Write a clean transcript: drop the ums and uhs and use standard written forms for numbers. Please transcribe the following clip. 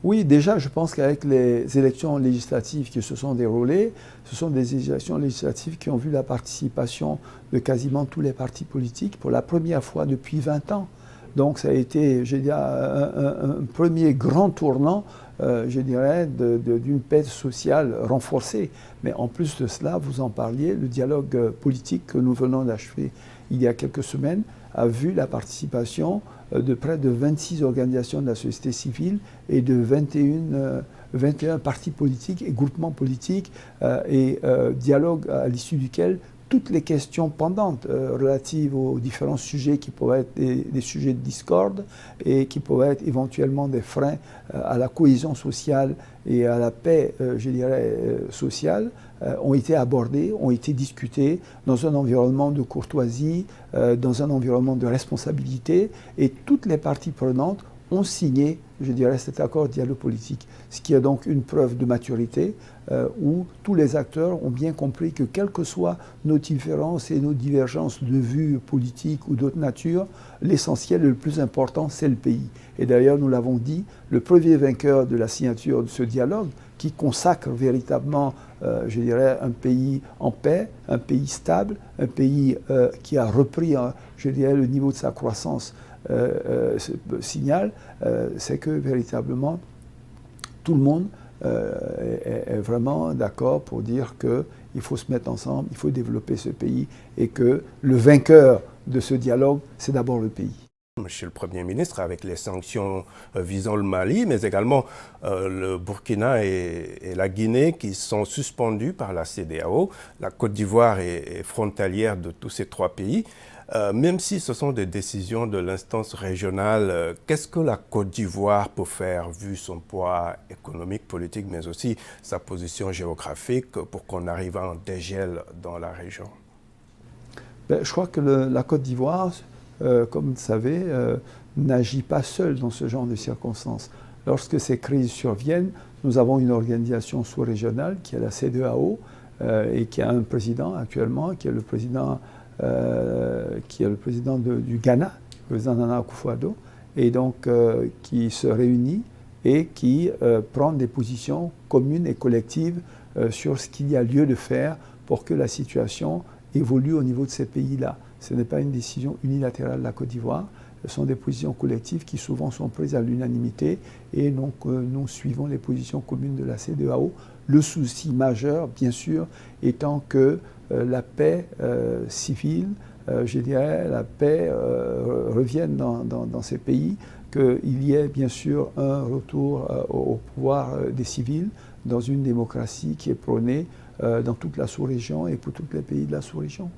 Oui, déjà, je pense qu'avec les élections législatives qui se sont déroulées, ce sont des élections législatives qui ont vu la participation de quasiment tous les partis politiques pour la première fois depuis 20 ans. Donc ça a été, je dirais, un premier grand tournant, je dirais, d'une paix sociale renforcée. Mais en plus de cela, vous en parliez, le dialogue politique que nous venons d'achever il y a quelques semaines a vu la participation de près de 26 organisations de la société civile et de 21 partis politiques et groupements politiques dialogue à l'issue duquel toutes les questions pendantes relatives aux différents sujets qui pourraient être des sujets de discorde et qui pourraient être éventuellement des freins à la cohésion sociale et à la paix, je dirais, sociale, ont été abordées, ont été discutées dans un environnement de courtoisie, dans un environnement de responsabilité, et toutes les parties prenantes ont signé, je dirais, cet accord de dialogue politique. Ce qui est donc une preuve de maturité où tous les acteurs ont bien compris que quelles que soient nos différences et nos divergences de vues politiques ou d'autres natures, l'essentiel et le plus important, c'est le pays. Et d'ailleurs, nous l'avons dit, le premier vainqueur de la signature de ce dialogue, qui consacre véritablement, je dirais, un pays en paix, un pays stable, un pays qui a repris, je dirais, le niveau de sa croissance, signal, c'est que véritablement tout le monde est vraiment d'accord pour dire qu'il faut se mettre ensemble, il faut développer ce pays et que le vainqueur de ce dialogue, c'est d'abord le pays. Monsieur le Premier ministre, avec les sanctions visant le Mali, mais également le Burkina et la Guinée qui sont suspendus par la CEDEAO, la Côte d'Ivoire est frontalière de tous ces trois pays. Même si ce sont des décisions de l'instance régionale, qu'est-ce que la Côte d'Ivoire peut faire, vu son poids économique, politique, mais aussi sa position géographique, pour qu'on arrive à un dégel dans la région? Je crois que la Côte d'Ivoire, comme vous le savez, n'agit pas seule dans ce genre de circonstances. Lorsque ces crises surviennent, nous avons une organisation sous-régionale qui est la CEDEAO et qui a un président actuellement, qui est le président du Ghana, le président Nana Akufo-Addo, et donc qui se réunit et qui prend des positions communes et collectives sur ce qu'il y a lieu de faire pour que la situation évolue au niveau de ces pays-là. Ce n'est pas une décision unilatérale de la Côte d'Ivoire, ce sont des positions collectives qui souvent sont prises à l'unanimité et donc nous suivons les positions communes de la CEDEAO. Le souci majeur, bien sûr, étant que la paix civile, je dirais, la paix revienne dans ces pays, qu'il y ait bien sûr un retour au pouvoir des civils dans une démocratie qui est prônée dans toute la sous-région et pour tous les pays de la sous-région.